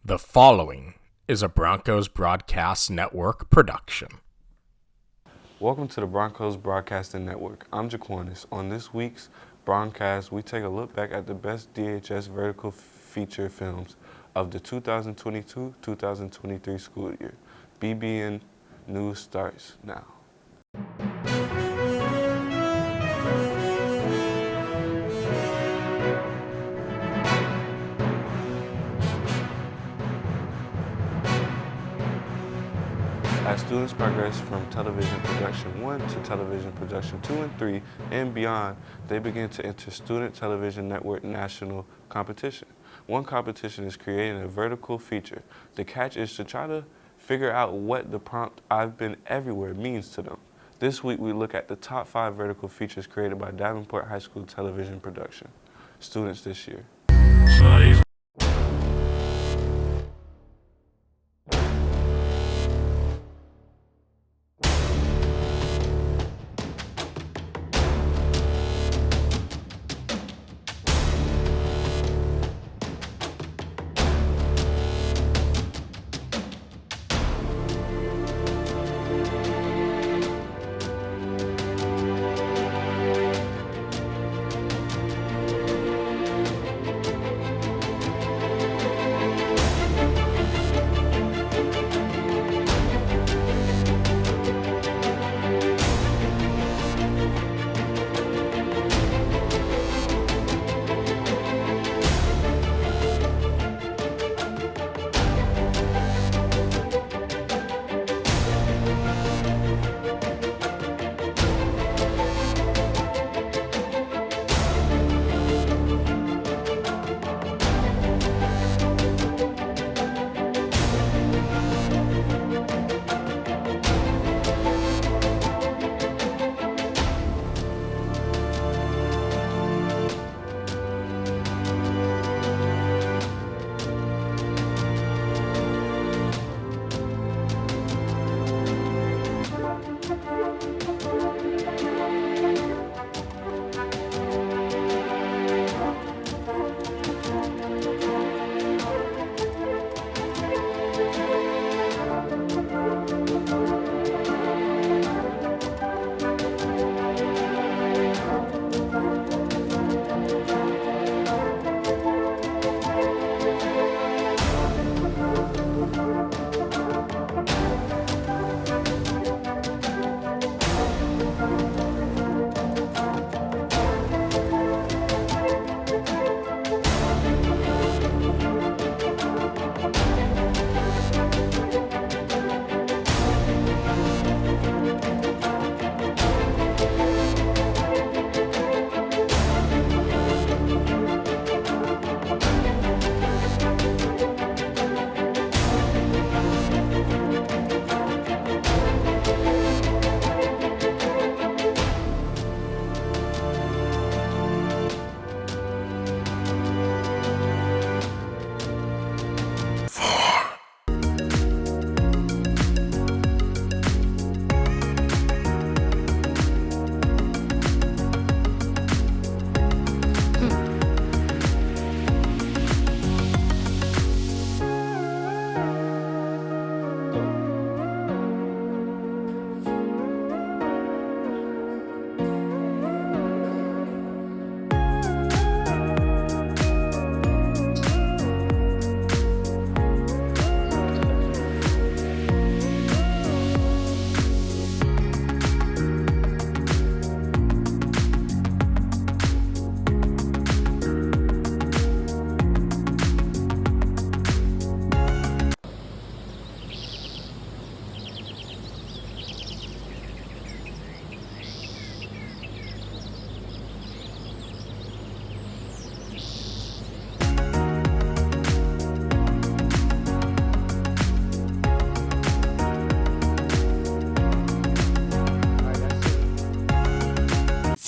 The following is a Broncos Broadcast Network production. Welcome to the Broncos Broadcasting Network. I'm Jaquanis. On this week's Broncast, we take a look back at the best DHS vertical feature films of the 2022-2023 school year. BBN News starts now. As students progress from television production 1 to television production 2 and 3 and beyond, they begin to enter Student Television Network National Competition. One competition is creating a vertical feature. The catch is to try to figure out what the prompt "I've been everywhere" means to them. This week we look at the top 5 vertical features created by Davenport High School television production students this year.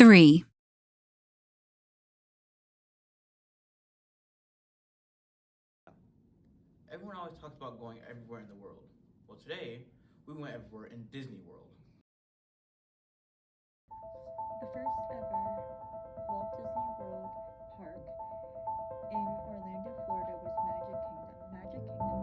Three. Everyone always talks about going everywhere in the world. Well, today, we went everywhere in Disney World. The first ever Walt Disney World park in Orlando, Florida was Magic Kingdom. Magic Kingdom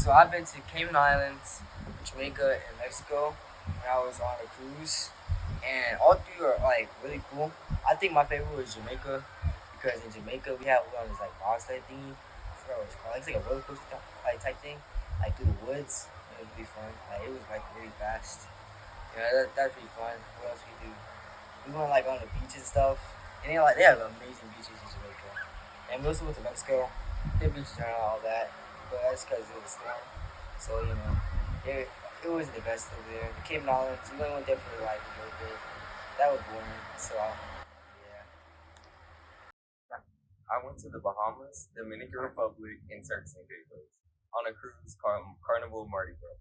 So I've been to Cayman Islands, Jamaica, and Mexico when I was on a cruise, and all three are like really cool. I think my favorite was Jamaica because in Jamaica we on this like bobsled thingy. I forgot what it's called. It's like a roller coaster type thing, like through the woods. It was really fun. Like it was like really fast. That's pretty fun. What else we do? We went like on the beaches and stuff, and they have amazing beaches in Jamaica. And we also went to Mexico. Their beaches aren't all that, but that's because it was a storm. So it was the best over there. The Cayman Islands, we only went there for like a little bit. That was boring. So yeah. I went to the Bahamas, Dominican Republic, and Turks and Caicos on a cruise called Carnival Mardi Gras.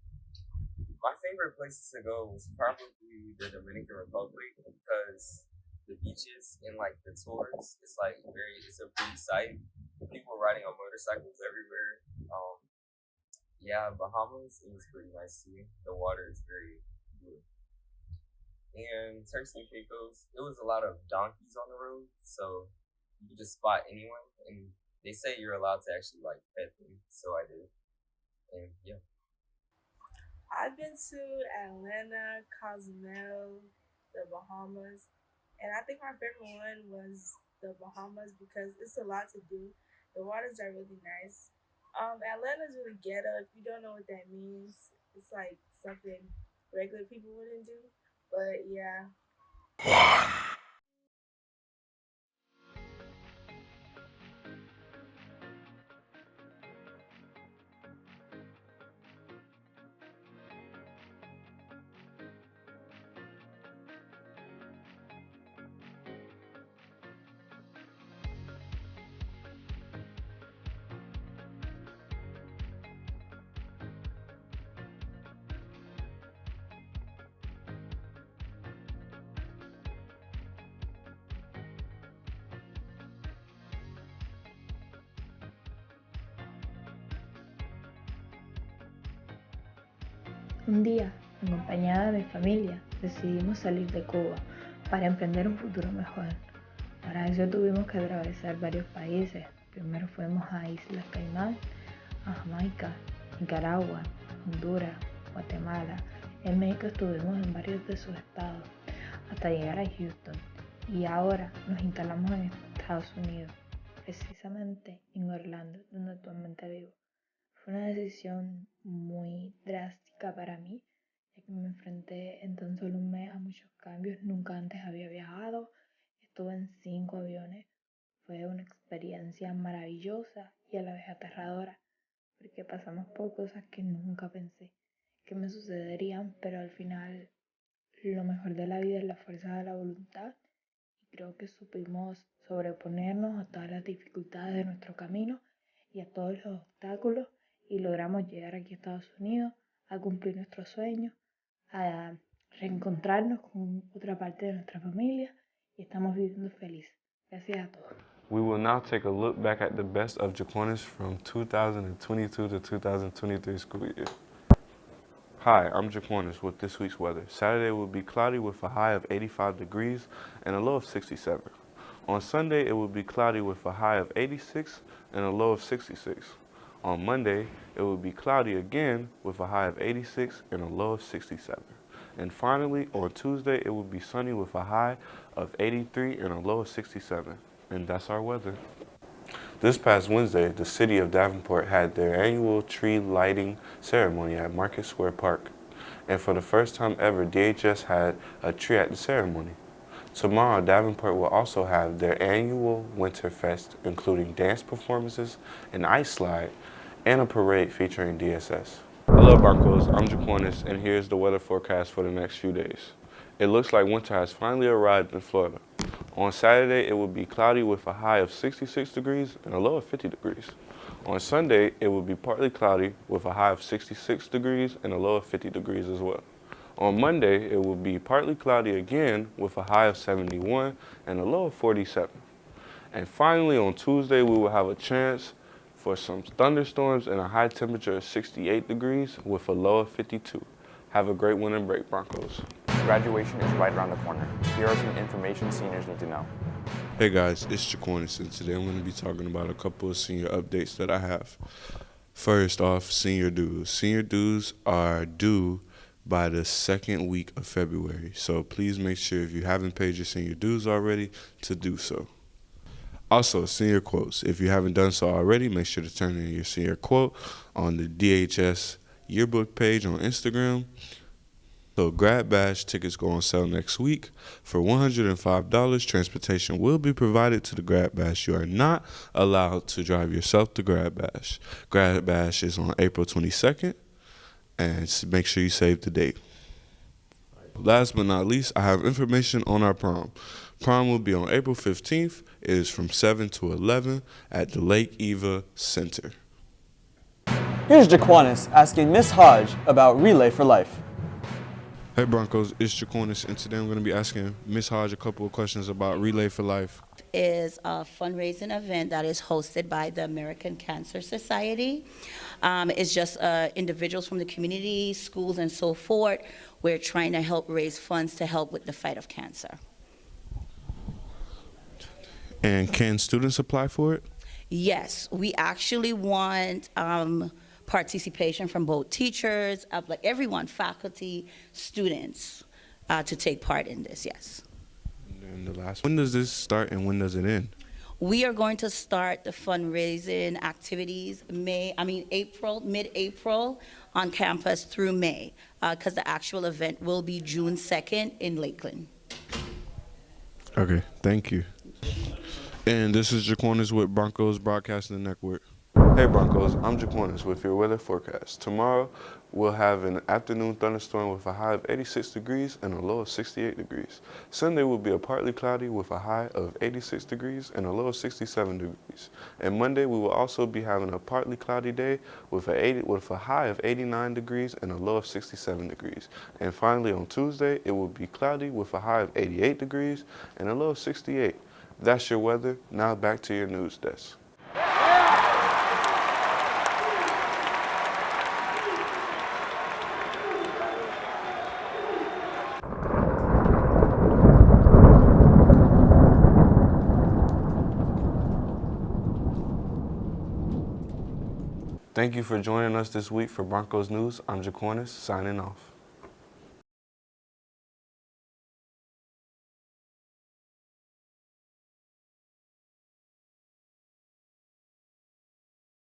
My favorite places to go was probably the Dominican Republic because the beaches and like the tours, it's a pretty sight. People riding on motorcycles everywhere. Bahamas, it was pretty nice too. The water is very blue. And Turks and Caicos, it was a lot of donkeys on the road, so you could just spot anyone, and they say you're allowed to actually like pet them, so I did. And yeah. I've been to Atlanta, Cozumel, the Bahamas, and I think my favorite one was the Bahamas because it's a lot to do. The waters are really nice. Atlanta's really ghetto. If you don't know what that means, it's like something regular people wouldn't do. But yeah. Un día, acompañada de mi familia, decidimos salir de Cuba para emprender un futuro mejor. Para eso tuvimos que atravesar varios países. Primero fuimos a Islas Caimán, a Jamaica, Nicaragua, Honduras, Guatemala. En México estuvimos en varios de sus estados hasta llegar a Houston. Y ahora nos instalamos en Estados Unidos, precisamente en Orlando, donde actualmente vivo. Fue una decisión muy drástica para mí, ya que me enfrenté en tan solo un mes a muchos cambios. Nunca antes había viajado, estuve en 5 aviones. Fue una experiencia maravillosa y a la vez aterradora, porque pasamos por cosas que nunca pensé que me sucederían, pero al final lo mejor de la vida es la fuerza de la voluntad y creo que supimos sobreponernos a todas las dificultades de nuestro camino y a todos los obstáculos y logramos llegar aquí a Estados Unidos a cumplir nuestros sueños, a reencontrarnos con otra parte de nuestra familia y estamos viviendo felices. Gracias a todos. We will now take a look back at the best of Jaquanis from 2022 to 2023 school year. Hi, I'm Jaquanis with this week's weather. Saturday will be cloudy with a high of 85 degrees and a low of 67. On Sunday, it will be cloudy with a high of 86 and a low of 66. On Monday, it will be cloudy again with a high of 86 and a low of 67. And finally, on Tuesday, it will be sunny with a high of 83 and a low of 67. And that's our weather. This past Wednesday, the city of Davenport had their annual tree lighting ceremony at Market Square Park. And for the first time ever, DHS had a tree at the ceremony. Tomorrow, Davenport will also have their annual Winter Fest, including dance performances, an ice slide, and a parade featuring DSS. Hello Broncos, I'm Jaquanis, and here's the weather forecast for the next few days. It looks like winter has finally arrived in Florida. On Saturday, it will be cloudy with a high of 66 degrees and a low of 50 degrees. On Sunday, it will be partly cloudy with a high of 66 degrees and a low of 50 degrees as well. On Monday, it will be partly cloudy again with a high of 71 and a low of 47. And finally, on Tuesday, we will have a chance for some thunderstorms and a high temperature of 68 degrees with a low of 52. Have a great winter break, Broncos. Graduation is right around the corner. Here are some information seniors need to know. Hey guys, it's Jaquanis, and today I'm going to be talking about a couple of senior updates that I have. First off, senior dues. Senior dues are due by the second week of February. So please make sure if you haven't paid your senior dues already to do so. Also, senior quotes. If you haven't done so already, make sure to turn in your senior quote on the DHS yearbook page on Instagram. So Grad Bash tickets go on sale next week. For $105, transportation will be provided to the Grad Bash. You are not allowed to drive yourself to Grad Bash. Grad Bash is on April 22nd, and make sure you save the date. Last but not least, I have information on our prom. Prom will be on April 15th. It is from 7 to 11 at the Lake Eva Center. Here's Jaquanis asking Miss Hodge about Relay for Life. Hey Broncos, it's Jaquanis, and today I'm going to be asking Miss Hodge a couple of questions about Relay for Life. Is a fundraising event that is hosted by the American Cancer Society. It's just individuals from the community, schools, and so forth. We're trying to help raise funds to help with the fight of cancer. And can students apply for it? Yes, we actually want participation from both teachers, like everyone, faculty, students, to take part in this, yes. And the last, when does this start and when does it end? We are going to start the fundraising activities mid-April on campus through May, because the actual event will be June 2nd in Lakeland. Okay, thank you. And this is Jaquanis with Broncos Broadcasting Network. Hey Broncos, I'm Jaquanis with your weather forecast. Tomorrow, we'll have an afternoon thunderstorm with a high of 86 degrees and a low of 68 degrees. Sunday will be a partly cloudy with a high of 86 degrees and a low of 67 degrees. And Monday, we will also be having a partly cloudy day with a high of 89 degrees and a low of 67 degrees. And finally, on Tuesday, it will be cloudy with a high of 88 degrees and a low of 68. That's your weather. Now back to your news desk. Thank you for joining us this week for Broncos News. I'm Jaquanis, signing off.